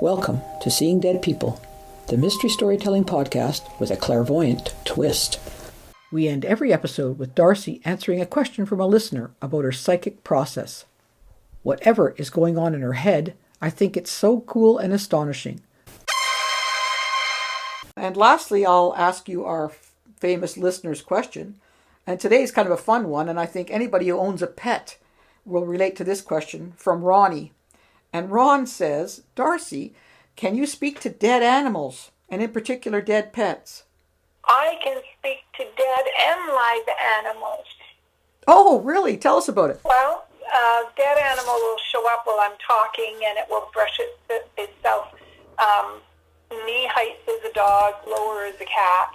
Welcome to Seeing Dead People, the mystery storytelling podcast with a clairvoyant twist. We end every episode with Darcy answering a question from a listener about her psychic process. Whatever is going on in her head, I think it's so cool and astonishing. And lastly, I'll ask you our famous listener's question. And today is kind of a fun one, and I think anybody who owns a pet will relate to this question from Ronnie. And Ron says, Darcy, can you speak to dead animals, and in particular dead pets? I can speak to dead and live animals. Oh, really? Tell us about it. Well, a dead animal will show up while I'm talking, and it will brush itself knee height as a dog, lower as a cat.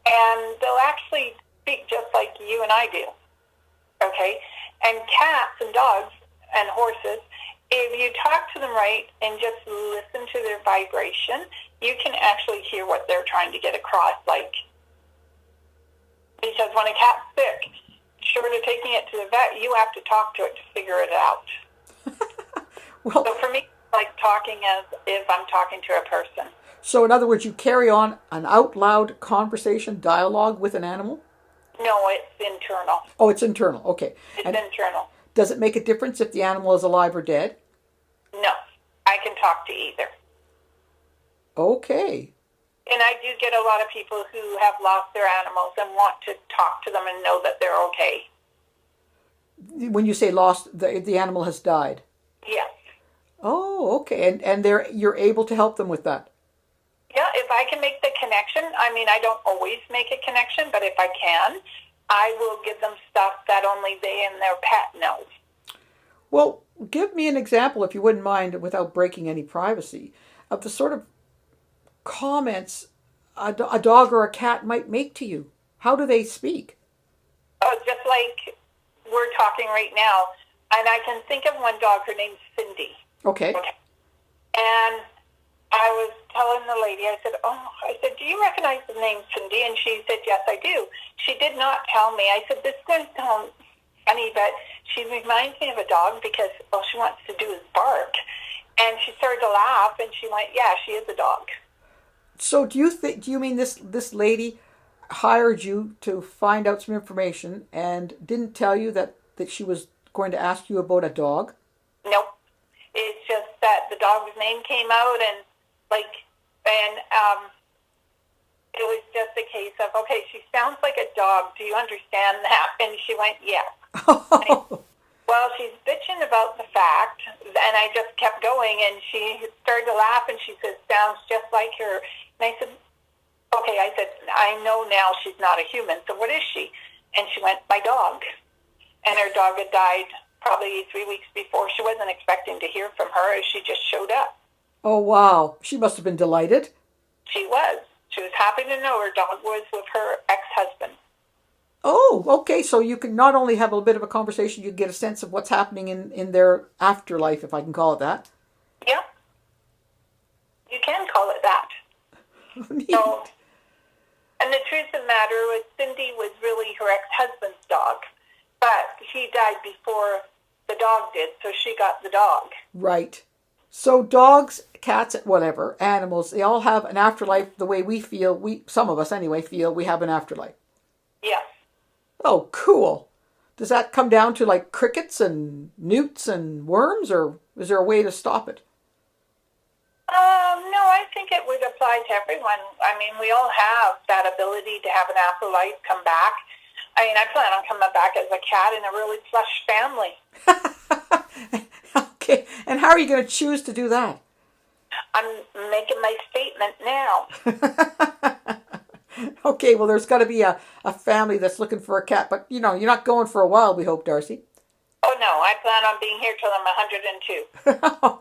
And they'll actually speak just like you and I do. Okay? And cats and dogs and horses, if you talk to them right and just listen to their vibration, you can actually hear what they're trying to get across. Because when a cat's sick, short of taking it to the vet, you have to talk to it to figure it out. Well, so for me, it's like talking as if I'm talking to a person. So in other words, you carry on an out loud conversation, dialogue with an animal? No, it's internal. Oh, it's internal. Okay. It's internal. Does it make a difference if the animal is alive or dead? No, I can talk to either. Okay. And I do get a lot of people who have lost their animals and want to talk to them and know that they're okay. When you say lost, the animal has died? Yes. Oh, okay. And you're able to help them with that? Yeah, if I can make the connection. I mean, I don't always make a connection, but if I can, I will give them stuff that only they and their pet know. Well, give me an example, if you wouldn't mind, without breaking any privacy, of the sort of comments a dog or a cat might make to you. How do they speak? Oh, just like we're talking right now. And I can think of one dog, her name's Cindy. Okay. And I was telling the lady, I said, do you recognize the name Cindy? And she said, yes, I do. She did not tell me. I said, this is going to sound funny, but she reminds me of a dog because all she wants to do is bark. And she started to laugh, and she went, yeah, she is a dog. So do you mean this lady hired you to find out some information and didn't tell you that she was going to ask you about a dog? Nope. It's just that the dog's name came out, and it was just a case of, okay, she sounds like a dog. Do you understand that? And she went, yes. Well, she's bitching about the fact, and I just kept going, and she started to laugh, and she said, sounds just like her. And I said, okay, I know now she's not a human, so what is she? And she went, my dog. And her dog had died probably 3 weeks before. She wasn't expecting to hear from her, she just showed up. Oh, wow. She must have been delighted. She was. She was happy to know her dog was with her ex-husband. Oh, okay. So you can not only have a bit of a conversation, you get a sense of what's happening in their afterlife, if I can call it that. Yeah. You can call it that. Neat. So, and the truth of the matter was Cindy was really her ex-husband's dog, but he died before the dog did, so she got the dog. Right. So dogs, cats, whatever, animals, they all have an afterlife the way we feel, some of us anyway, feel we have an afterlife. Yes. Oh, cool. Does that come down to like crickets and newts and worms, or is there a way to stop it? No, I think it would apply to everyone. I mean, we all have that ability to have an afterlife, come back. I mean, I plan on coming back as a cat in a really plush family. Okay, and how are you going to choose to do that? I'm making my statement now. Okay, well, there's got to be a family that's looking for a cat, but, you're not going for a while, we hope, Darcy. Oh, no, I plan on being here till I'm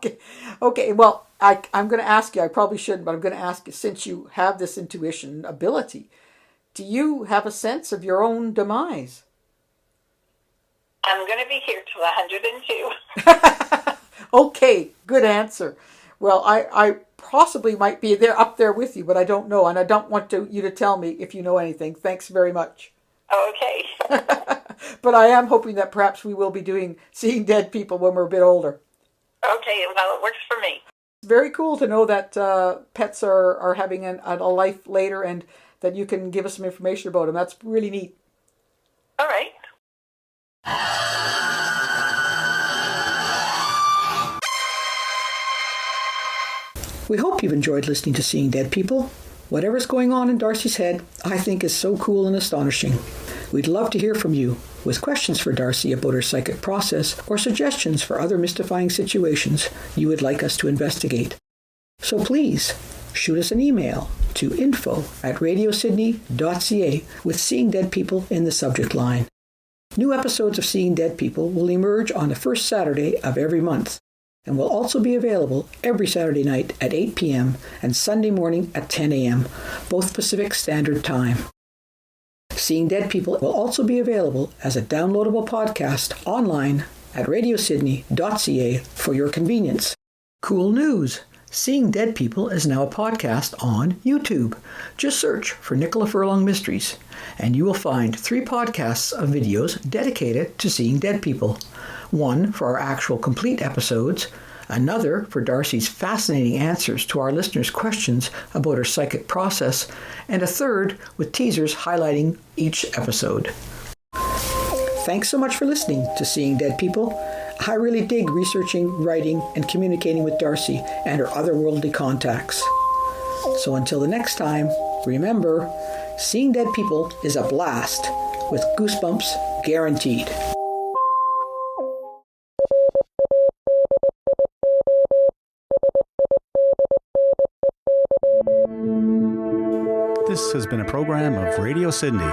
102. Okay, well, I'm going to ask you, I probably shouldn't, but I'm going to ask you, since you have this intuition ability, do you have a sense of your own demise? I'm going to be here till 102. Okay, good answer. Well, I possibly might be up there with you, but I don't know, and I don't want you to tell me if you know anything. Thanks very much. Okay. But I am hoping that perhaps we will be seeing dead people when we're a bit older. Okay, well, it works for me. very cool to know that pets are having a life later, and that you can give us some information about them. That's really neat. All right. We hope you've enjoyed listening to Seeing Dead People. Whatever's going on in Darcy's head, I think is so cool and astonishing. We'd love to hear from you with questions for Darcy about her psychic process or suggestions for other mystifying situations you would like us to investigate. So please, shoot us an email to info@radiosydney.ca with Seeing Dead People in the subject line. New episodes of Seeing Dead People will emerge on the first Saturday of every month, and will also be available every Saturday night at 8 p.m. and Sunday morning at 10 a.m., both Pacific Standard Time. Seeing Dead People will also be available as a downloadable podcast online at radiosydney.ca for your convenience. Cool news! Seeing Dead People is now a podcast on YouTube. Just search for Nicola Furlong Mysteries, and you will find 3 podcasts of videos dedicated to Seeing Dead People. One for our actual complete episodes, another for Darcy's fascinating answers to our listeners' questions about her psychic process, and a third with teasers highlighting each episode. Thanks so much for listening to Seeing Dead People. I really dig researching, writing, and communicating with Darcy and her otherworldly contacts. So until the next time, remember, Seeing Dead People is a blast, with goosebumps guaranteed. This has been a program of Radio Sydney.